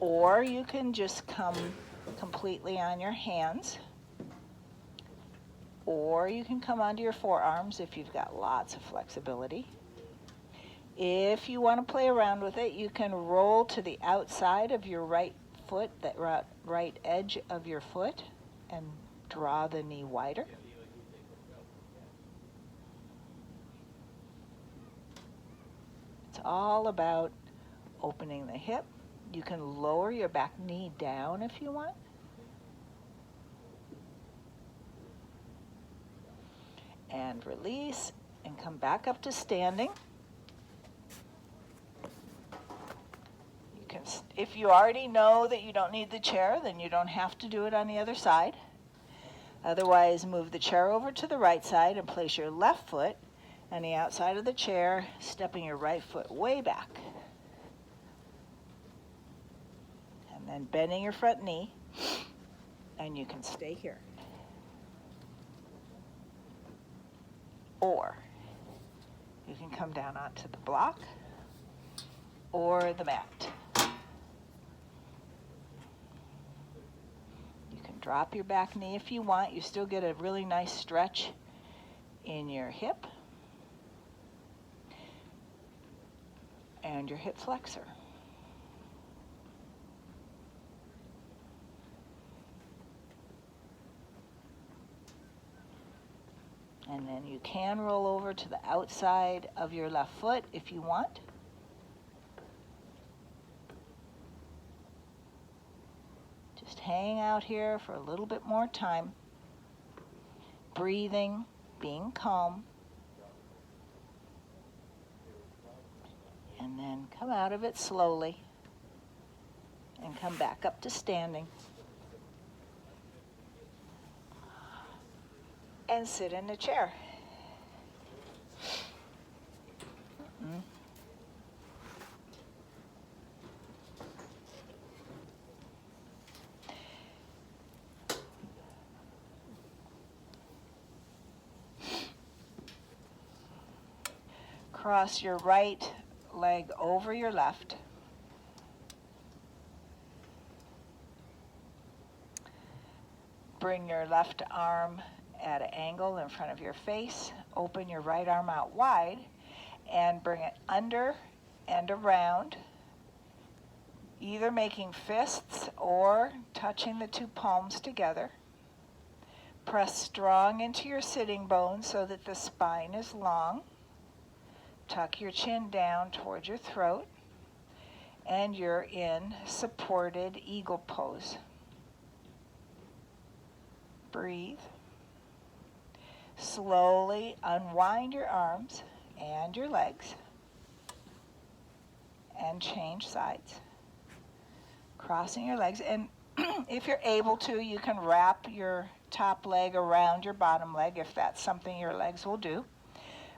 Speaker 2: Or you can just come completely on your hands. Or you can come onto your forearms if you've got lots of flexibility. If you want to play around with it, you can roll to the outside of your right foot, that right edge of your foot, and draw the knee wider. It's all about opening the hip. You can lower your back knee down if you want. And release and come back up to standing. You can, if you already know that you don't need the chair, then you don't have to do it on the other side. Otherwise, move the chair over to the right side and place your left foot on the outside of the chair, stepping your right foot way back. And then bending your front knee, and you can stay here. Or you can come down onto the block or the mat. You can drop your back knee if you want. You still get a really nice stretch in your hip and your hip flexor. And then you can roll over to the outside of your left foot if you want. Just hang out here for a little bit more time. Breathing, being calm. And then come out of it slowly and come back up to standing. And sit in the chair. Cross your right leg over your left. Bring your left arm at an angle in front of your face. Open your right arm out wide and bring it under and around, either making fists or touching the two palms together. Press strong into your sitting bones so that the spine is long. Tuck your chin down towards your throat, and you're in supported eagle pose. Breathe. Slowly unwind your arms and your legs and change sides. Crossing your legs, and if you're able to, you can wrap your top leg around your bottom leg if that's something your legs will do.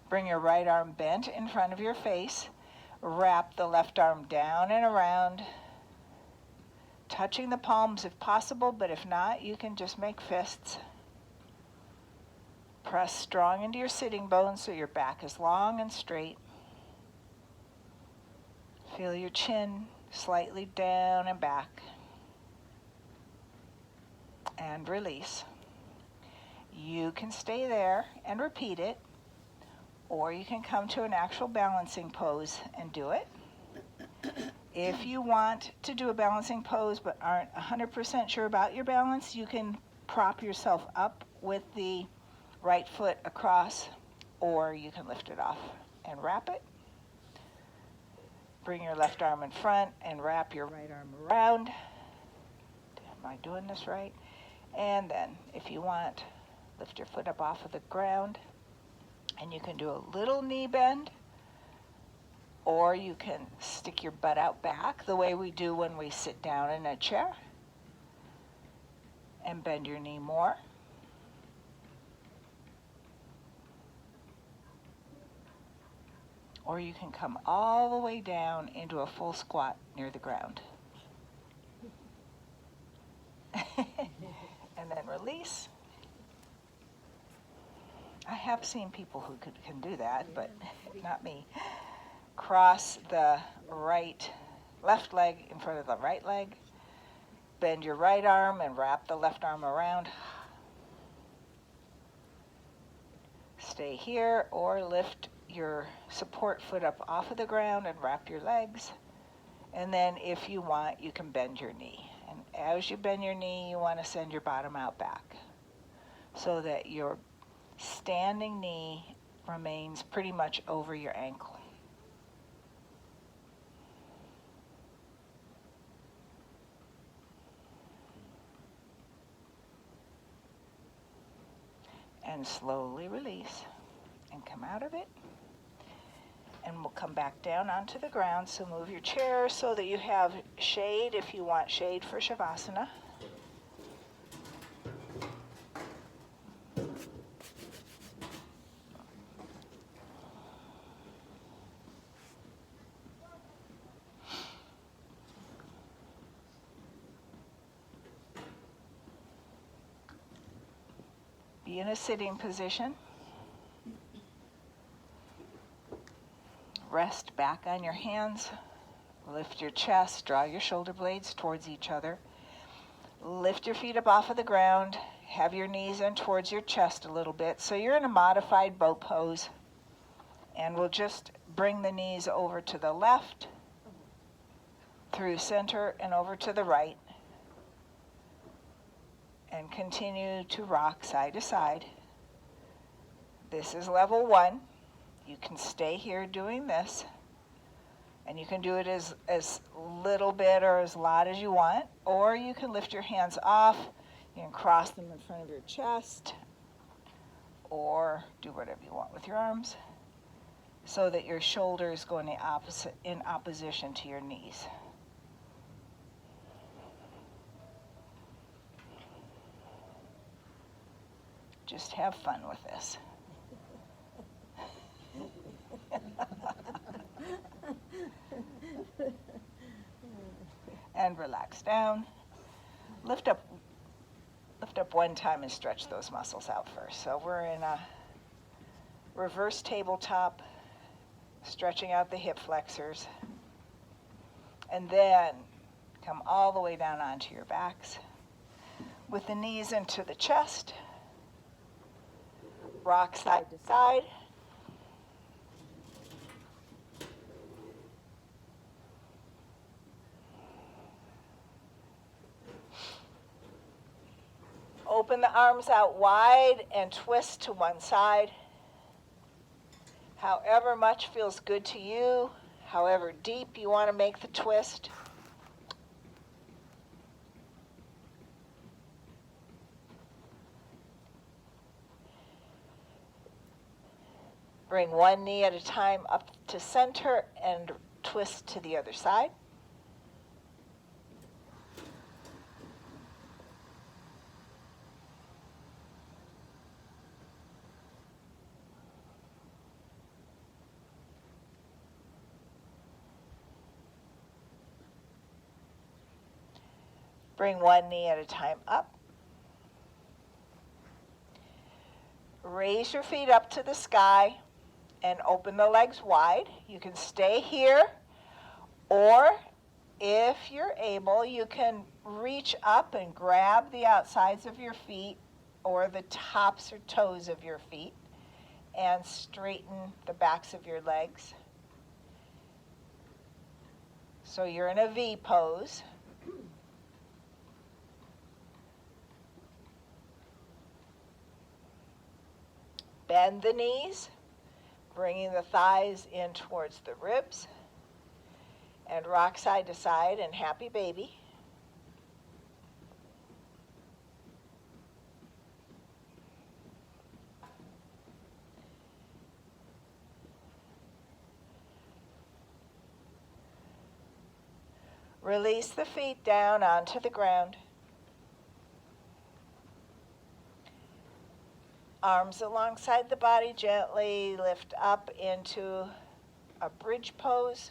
Speaker 2: Bring your right arm bent in front of your face. Wrap the left arm down and around, touching the palms if possible, but if not, you can just make fists. Press strong into your sitting bones so your back is long and straight. Feel your chin slightly down and back. And release. You can stay there and repeat it, or you can come to an actual balancing pose and do it. If you want to do a balancing pose but aren't 100% sure about your balance, you can prop yourself up with the right foot across, or you can lift it off and wrap it. Bring your left arm in front and wrap your right arm around. Am I doing this right? And then, if you want, lift your foot up off of the ground, and you can do a little knee bend, or you can stick your butt out back the way we do when we sit down in a chair, and bend your knee more. Or you can come all the way down into a full squat near the ground. And then release. I have seen people who can do that, but not me. Cross the left leg in front of the right leg. Bend your right arm and wrap the left arm around. Stay here or lift your support foot up off of the ground and wrap your legs. And then if you want, you can bend your knee. And as you bend your knee, you want to send your bottom out back so that your standing knee remains pretty much over your ankle. And slowly release and come out of it. And we'll come back down onto the ground. So move your chair so that you have shade if you want shade for Shavasana. Be in a sitting position. Rest back on your hands. Lift your chest, draw your shoulder blades towards each other. Lift your feet up off of the ground. Have your knees in towards your chest a little bit. So you're in a modified boat pose. And we'll just bring the knees over to the left, through center, and over to the right. And continue to rock side to side. This is level 1. You can stay here doing this, and you can do it as little bit or as lot as you want, or you can lift your hands off, you can cross them in front of your chest, or do whatever you want with your arms, so that your shoulder is going in opposition to your knees. Just have fun with this. And relax down. Lift up one time and stretch those muscles out first. So we're in a reverse tabletop stretching out the hip flexors. And then come all the way down onto your backs with the knees into the chest. Rock side to side. Open the arms out wide and twist to one side. However much feels good to you, however deep you want to make the twist. Bring one knee at a time up to center and twist to the other side. Bring one knee at a time up. Raise your feet up to the sky and open the legs wide. You can stay here, or if you're able, you can reach up and grab the outsides of your feet or the tops or toes of your feet and straighten the backs of your legs. So you're in a V pose. Bend the knees, bringing the thighs in towards the ribs, and rock side to side and happy baby. Release the feet down onto the ground. Arms alongside the body, gently lift up into a bridge pose.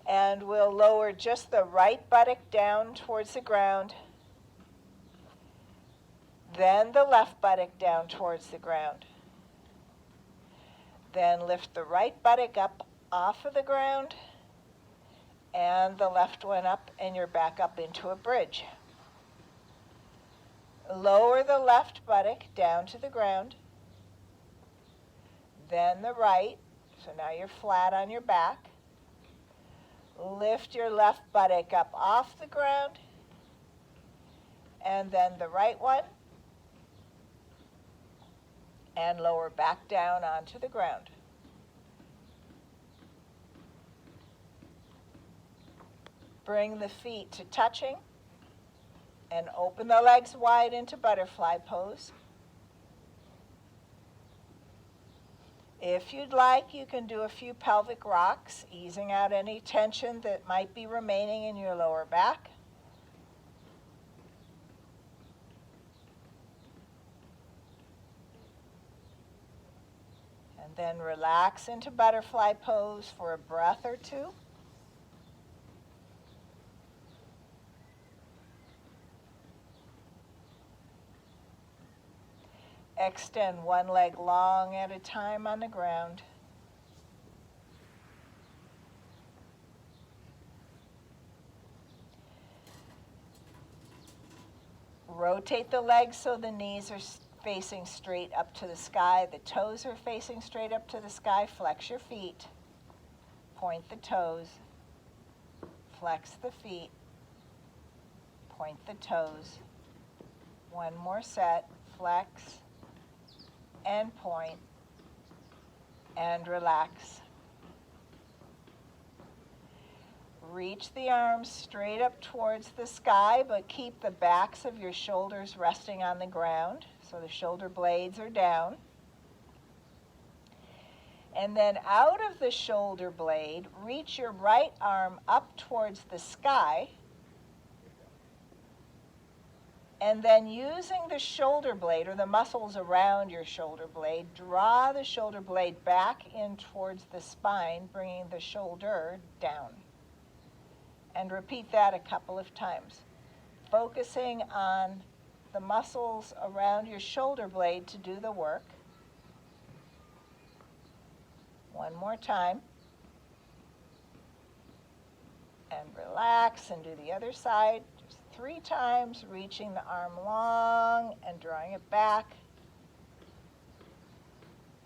Speaker 2: And we'll lower just the right buttock down towards the ground, then the left buttock down towards the ground. Then lift the right buttock up off of the ground, and the left one up, and you're back up into a bridge. Lower the left buttock down to the ground, then the right, so now you're flat on your back. Lift your left buttock up off the ground, and then the right one, and lower back down onto the ground. Bring the feet to touching, and open the legs wide into butterfly pose. If you'd like, you can do a few pelvic rocks, easing out any tension that might be remaining in your lower back. And then relax into butterfly pose for a breath or two. Extend one leg long at a time on the ground. Rotate the legs so the knees are facing straight up to the sky. The toes are facing straight up to the sky. Flex your feet. Point the toes. Flex the feet. Point the toes. One more set. Flex and point, and relax. Reach the arms straight up towards the sky, but keep the backs of your shoulders resting on the ground, so the shoulder blades are down. And then out of the shoulder blade, reach your right arm up towards the sky, and then using the shoulder blade, or the muscles around your shoulder blade, draw the shoulder blade back in towards the spine, bringing the shoulder down. And repeat that a couple of times, focusing on the muscles around your shoulder blade to do the work. One more time. And relax and do the other side. Just 3 times, reaching the arm long and drawing it back.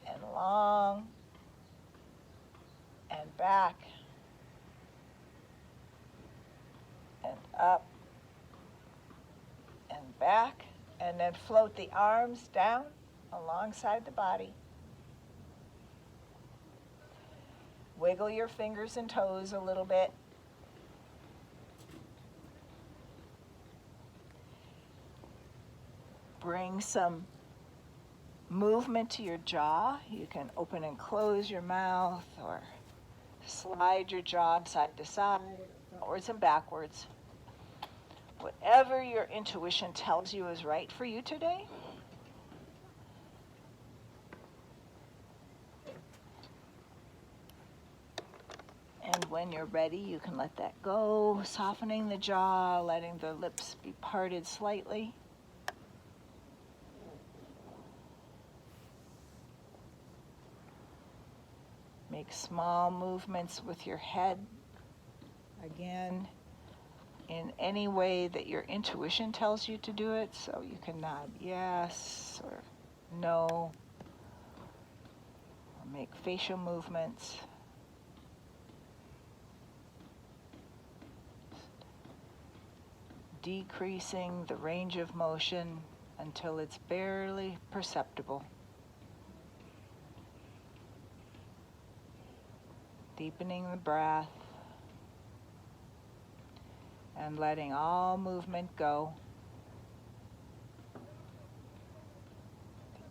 Speaker 2: And long and back. And up and back. And then float the arms down alongside the body. Wiggle your fingers and toes a little bit. Bring some movement to your jaw. You can open and close your mouth or slide your jaw side to side, forwards and backwards. Whatever your intuition tells you is right for you today. And when you're ready, you can let that go, softening the jaw, letting the lips be parted slightly. Make small movements with your head. Again, in any way that your intuition tells you to do it. So you can nod yes or no. Or make facial movements. Decreasing the range of motion until it's barely perceptible. Deepening the breath and letting all movement go. The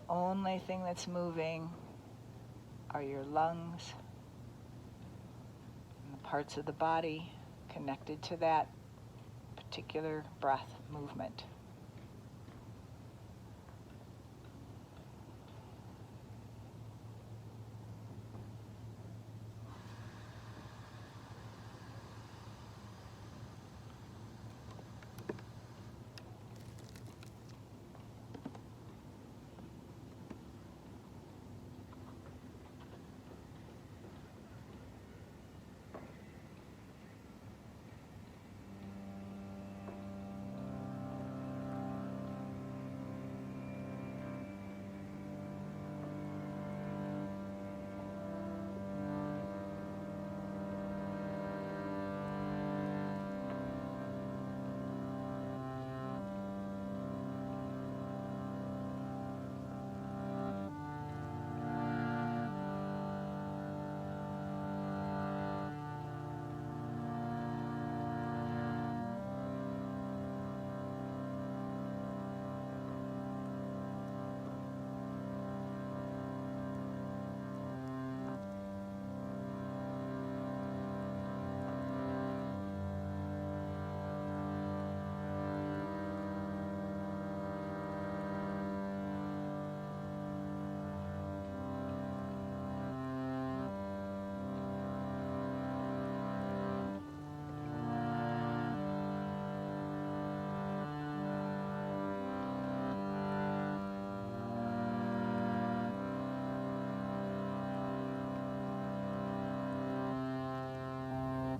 Speaker 2: only thing that's moving are your lungs and the parts of the body connected to that particular breath movement.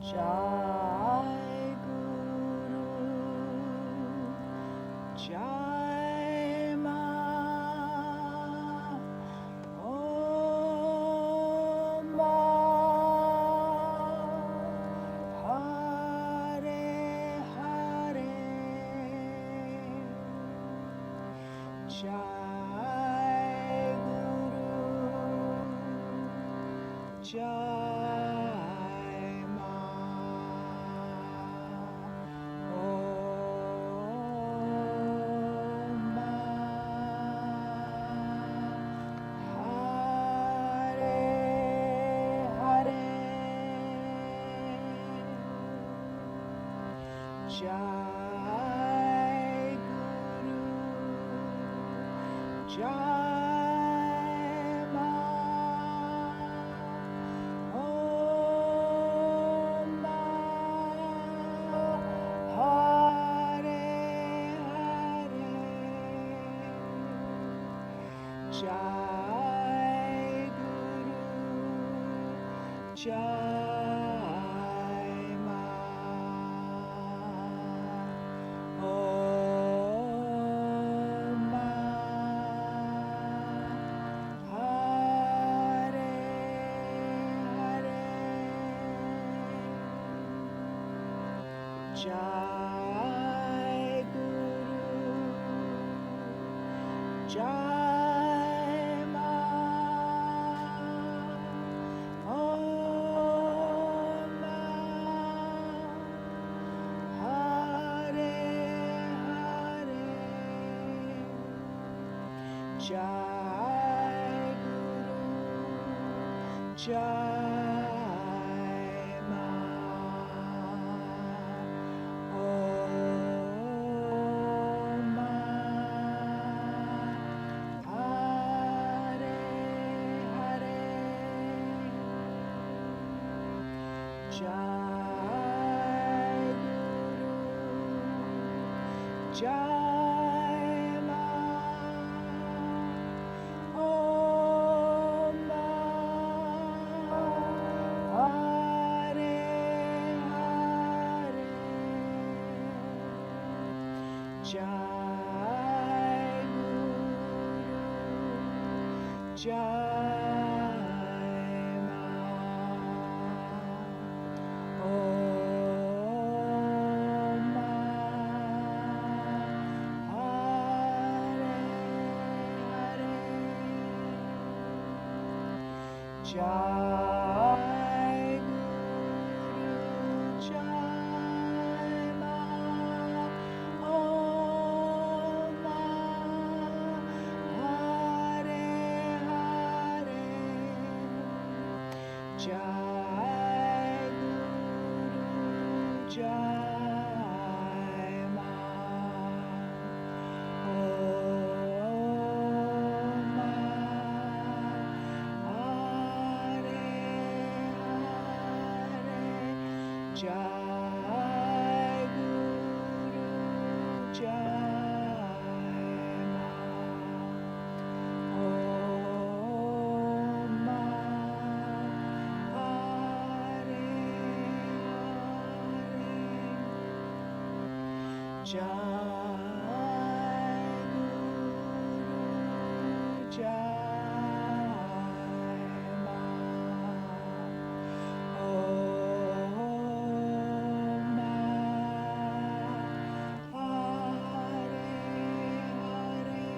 Speaker 2: Jai Guru, Jai Ma, Om Hare Hare, Jai Guru, Jai Ma, Om Hare Hare, Jai Guru, Jai Ma, Om Hare Hare, Jai Guru, Jai Ma. Om Ma. Hare Hare. Jai Guru. Jai Ma. Om Ma. Hare Hare. Jai Guru. Jai Ma. Om Ma. Hare Hare. Jai Guru. Jai Ma. Om Ma. Hare Hare. Jai Guru. Jai Ma. Om Ma. Hare Hare. Jai Guru. Jai Ma. Om Ma. Hare Hare. Jai Guru. Jai Ma. Om Ma. Hare Hare. Jai Guru. Jai Ma. Om Ma. Hare Hare. Jai Guru. Jai Ma. Om Ma. Hare Hare.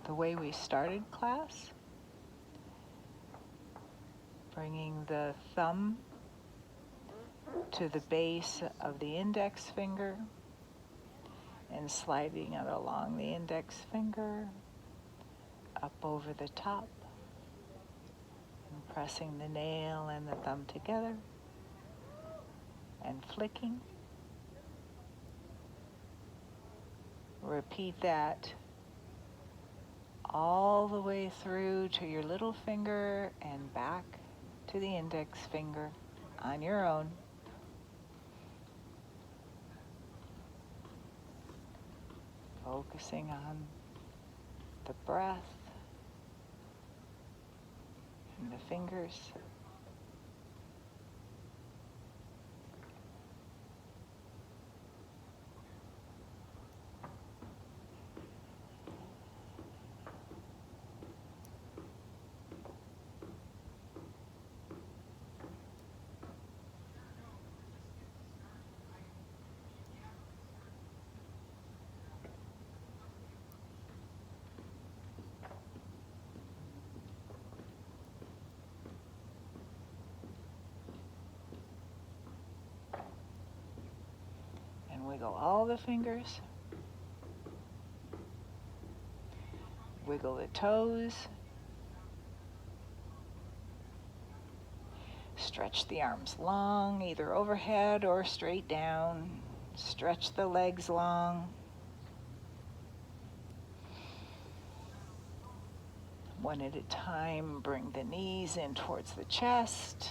Speaker 2: The way we started class, bringing the thumb to the base of the index finger and sliding it along the index finger up over the top and pressing the nail and the thumb together and flicking. Repeat that all the way through to your little finger and back to the index finger on your own. Focusing on the breath and the fingers. Wiggle all the fingers. Wiggle the toes. Stretch the arms long, either overhead or straight down. Stretch the legs long. One at a time, bring the knees in towards the chest.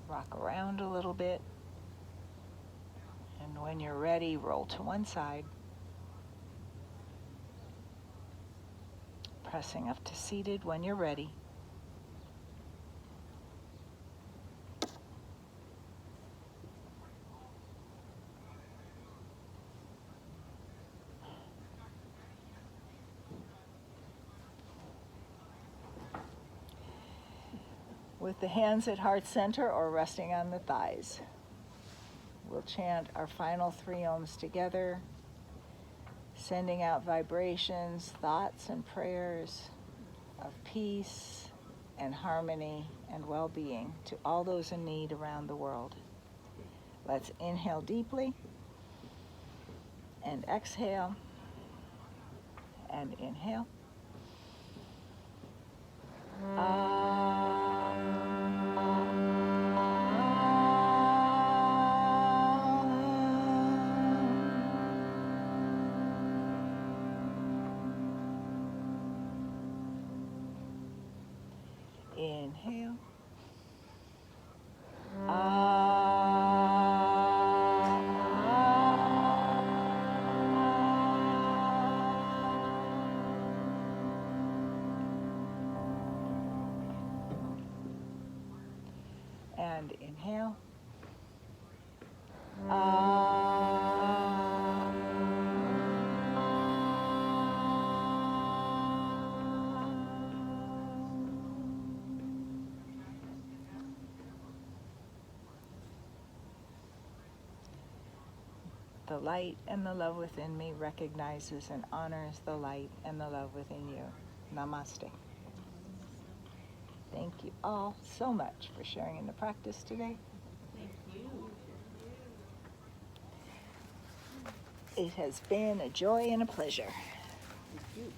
Speaker 2: Rock around a little bit. And when you're ready, roll to one side. Pressing up to seated when you're ready. With the hands at heart center or resting on the thighs. We'll chant our final 3 ohms together, sending out vibrations, thoughts, and prayers of peace and harmony and well-being to all those in need around the world. Let's inhale deeply and exhale and inhale. Inhale. And inhale. The light and the love within me recognizes and honors the light and the love within you. Namaste. Thank you all so much for sharing in the practice today.
Speaker 3: Thank you.
Speaker 2: It has been a joy and a pleasure.
Speaker 1: Thank you.